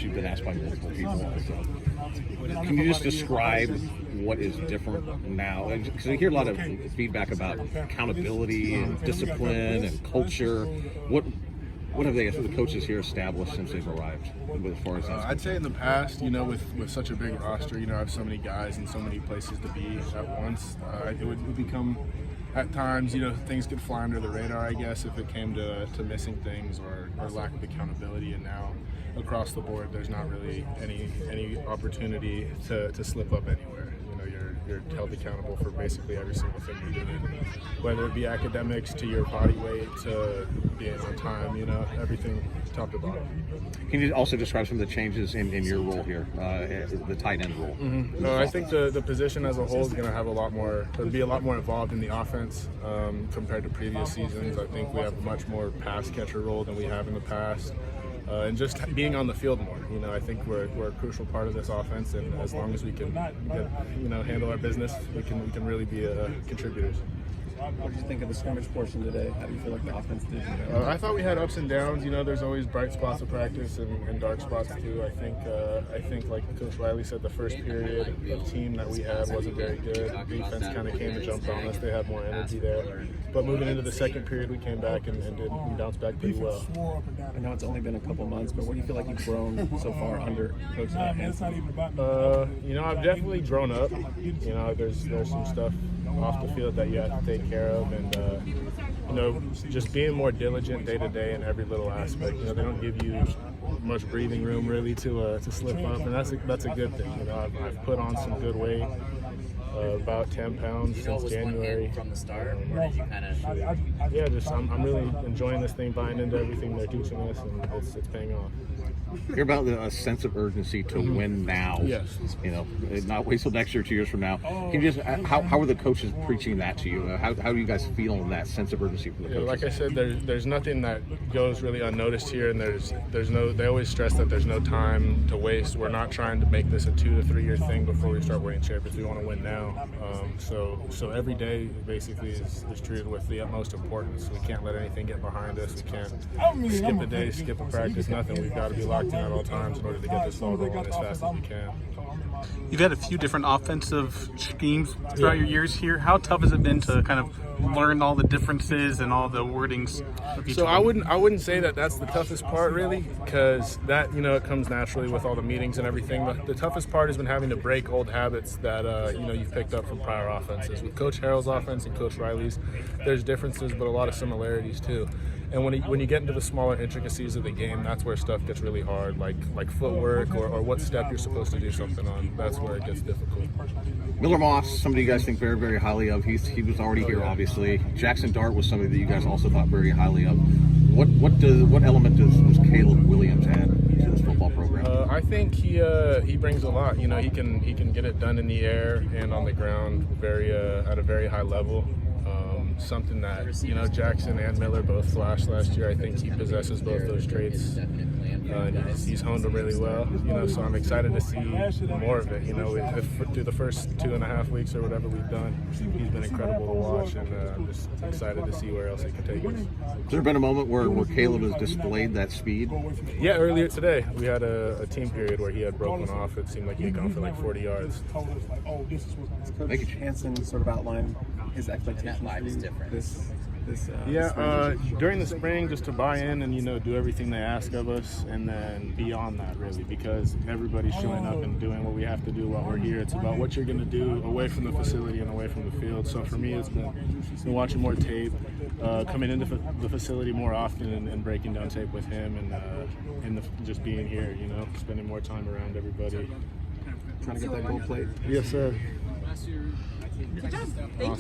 You've been asked by multiple people. So can you just describe what is different now? Because I hear a lot of feedback about accountability and discipline and culture. What have the coaches here established since they've arrived? As far as I'd say in the past, with such a big roster, I have so many guys and so many places to be at once. It would become, at times, things could fly under the radar, I guess, if it came to missing things or lack of accountability. And now, across the board, there's not really any opportunity to slip up anywhere. You're held accountable for basically every single thing you're doing, whether it be academics to your body weight to being on time, everything top to bottom. Can you also describe some of the changes in your role here, the tight end role? Mm-hmm. No, I think the position as a whole is going to have a lot more involved in the offense compared to previous seasons. I think we have a much more pass catcher role than we have in the past. And just being on the field more, I think we're a crucial part of this offense, and as long as we can handle our business, we can really be contributors. What did you think of the scrimmage portion today? How do you feel like the offense did? I thought we had ups and downs. There's always bright spots of practice and dark spots too. I think like Coach Riley said, the first period of team that we had wasn't very good. Defense kind of came and jumped on us. They had more energy there. But moving into the second period, we came back and bounced back pretty well. I know it's only been a couple months, but what do you feel like you've grown so far under Coach Hanson? I've definitely grown up. There's some stuff off the field that you have to take care of, and just being more diligent day to day in every little aspect. They don't give you much breathing room really to slip up, and that's a good thing. I've put on some good weight. About 10 pounds since January. From the start, or did you kind of? Yeah, I'm really enjoying this thing, buying into everything they're teaching us, and it's paying off. Hear about a sense of urgency to win now. Yes. Not wait till next year, 2 years from now. Can you just how are the coaches preaching that to you? How do you guys feel in that sense of urgency from the coaches? Like I said, there's nothing that goes really unnoticed here, and there's no. They always stress that there's no time to waste. We're not trying to make this a 2 to 3 year thing before we start winning championships. We want to win now. So every day basically is treated with the utmost importance. We can't let anything get behind us. We can't skip a day, skip a practice, nothing. We've got to be locked in at all times in order to get this ball rolling as fast as we can. You've had a few different offensive schemes throughout your years here. How tough has it been to kind of learn all the differences and all the wordings of each So one? I wouldn't say that that's the toughest part really, because that it comes naturally with all the meetings and everything. But the toughest part has been having to break old habits that you've picked up from prior offenses. With Coach Harrell's offense and Coach Riley's, there's differences but a lot of similarities too. And when you get into the smaller intricacies of the game, that's where stuff gets really hard, like footwork or what step you're supposed to do something on. That's where it gets difficult. Miller Moss, somebody you guys think very, very highly of. He was already here, obviously. Jackson Dart was somebody that you guys also thought very highly of. What element does Caleb Williams add to this football program? I think he brings a lot. He can get it done in the air and on the ground at a very high level. Something that Jackson and Miller both flashed last year. I think he possesses both those traits. He's honed them really well. So I'm excited to see more of it. Through the first 2.5 weeks or whatever we've done, he's been incredible to watch, and I'm just excited to see where else he can take us. Has there been a moment where Caleb has displayed that speed? Yeah, earlier today we had a team period where he had broken off. It seemed like he had gone for like 40 yards. Coach Hanson sort of outlined his expectations for you this during the spring, just to buy in and do everything they ask of us, and then beyond that really, because everybody's showing up and doing what we have to do while we're here. It's about what you're going to do away from the facility and away from the field. So for me, it's been watching more tape, coming into the facility more often and breaking down tape with him, and just being here, spending more time around everybody. trying to get that gold plate. Yes, sir. Good job. Thank you.